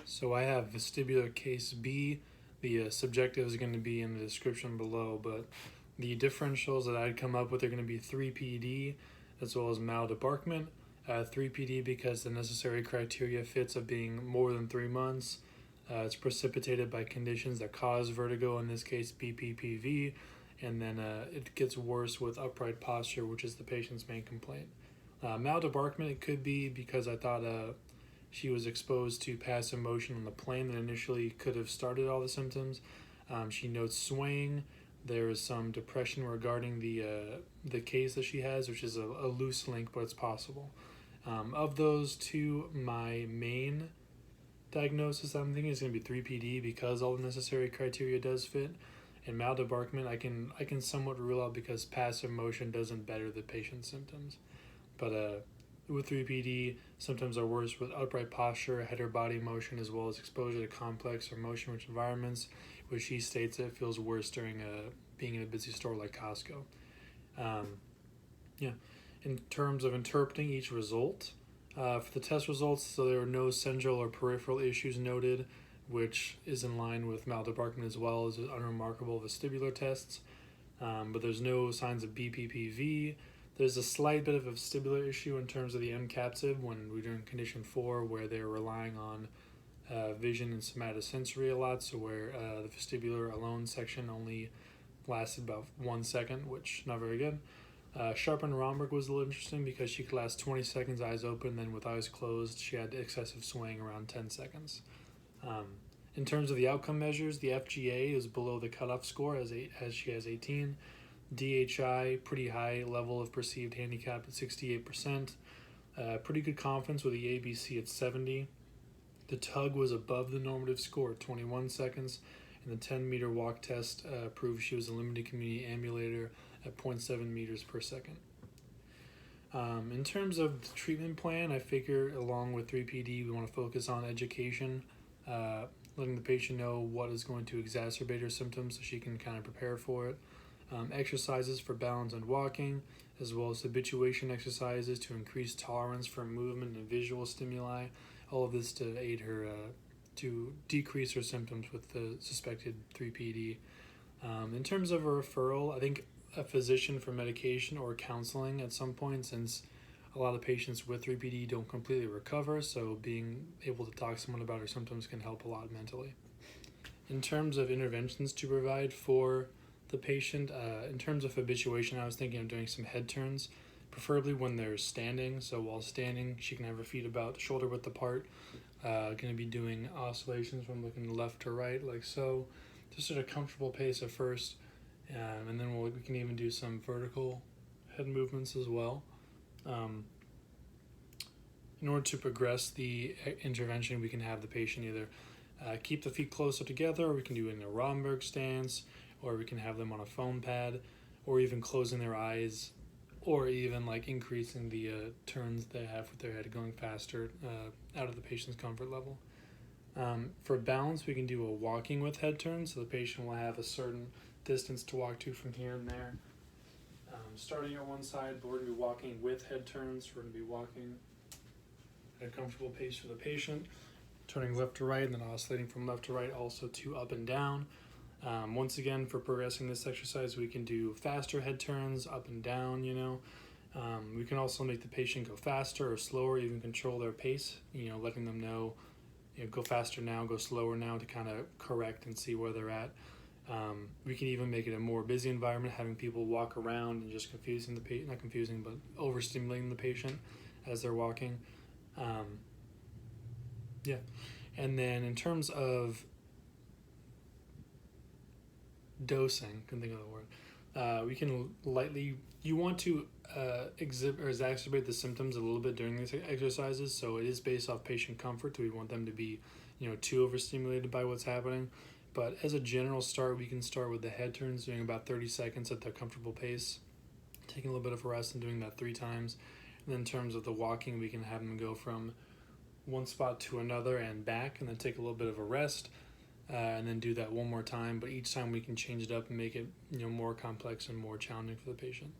So I have Vestibular Case B. The subjective is going to be in the description below, but the differentials that I'd come up with are going to be 3PD as well as maldebarkment. 3PD because the necessary criteria fits of being more than 3 months. It's precipitated by conditions that cause vertigo, in this case BPPV, and then it gets worse with upright posture, which is the patient's main complaint. Maldebarkment, it could be because I thought she was exposed to passive motion on the plane that initially could have started all the symptoms. She notes swaying. There is some depression regarding the case that she has, which is a loose link, but it's possible. Of those two, my main diagnosis I'm thinking is going to be 3PD because all the necessary criteria does fit. And maldebarkment, I can somewhat rule out because passive motion doesn't better the patient's symptoms. But with 3PD, symptoms are worse with upright posture, head or body motion, as well as exposure to complex or motion-rich environments, which she states it feels worse during being in a busy store like Costco. Yeah. In terms of interpreting each result, for the test results, so there were no central or peripheral issues noted, which is in line with maldebarkment as well as unremarkable vestibular tests. But there's no signs of BPPV. There's a slight bit of a vestibular issue in terms of the MCAPSIB when we're doing condition 4, where they're relying on vision and somatosensory a lot, so where the vestibular alone section only lasted about 1 second, which not very good. Sharp and Romberg was a little interesting because she could last 20 seconds eyes open, then with eyes closed she had excessive swaying around 10 seconds. In terms of the outcome measures, the FGA is below the cutoff score as she has 18. DHI, pretty high level of perceived handicap at 68%. Pretty good confidence with the ABC at 70. The tug was above the normative score at 21 seconds, and the 10-meter walk test proved she was a limited community ambulator at 0.7 meters per second. In terms of the treatment plan, I figure along with 3PD, we want to focus on education, letting the patient know what is going to exacerbate her symptoms so she can kind of prepare for it. Exercises for balance and walking, as well as habituation exercises to increase tolerance for movement and visual stimuli. All of this to aid her to decrease her symptoms with the suspected 3PD. In terms of a referral, I think a physician for medication or counseling at some point, since a lot of patients with 3PD don't completely recover, so being able to talk to someone about her symptoms can help a lot mentally. In terms of interventions to provide for the patient, in terms of habituation, I was thinking of doing some head turns, preferably when they're standing. So while standing, she can have her feet about shoulder width apart. Going to be doing oscillations from looking left to right, like so, just at a comfortable pace at first, and then we can even do some vertical head movements as well. In order to progress the intervention, we can have the patient either keep the feet closer together, or we can do it in a Romberg stance, or we can have them on a foam pad, or even closing their eyes, or even like increasing the turns they have with their head, going faster out of the patient's comfort level. For balance, we can do a walking with head turns, so the patient will have a certain distance to walk to from here and there. Starting at one side, but we're going to be walking with head turns. We're going to be walking at a comfortable pace for the patient, turning left to right, and then oscillating from left to right, also to up and down. Once again, for progressing this exercise, we can do faster head turns, up and down, we can also make the patient go faster or slower, even control their pace, letting them know, go faster now, go slower now, to kind of correct and see where they're at. We can even make it a more busy environment, having people walk around and just confusing the patient, not confusing, but overstimulating the patient as they're walking. And then in terms of dosing, couldn't think of the word. We can lightly, you want to exhibit or exacerbate the symptoms a little bit during these exercises, so it is based off patient comfort. Do we want them to be, too overstimulated by what's happening? But as a general start, we can start with the head turns, doing about 30 seconds at their comfortable pace, taking a little bit of a rest and doing that 3 times. And then in terms of the walking, we can have them go from one spot to another and back, and then take a little bit of a rest, and then do that one more time. But each time we can change it up and make it more complex and more challenging for the patient.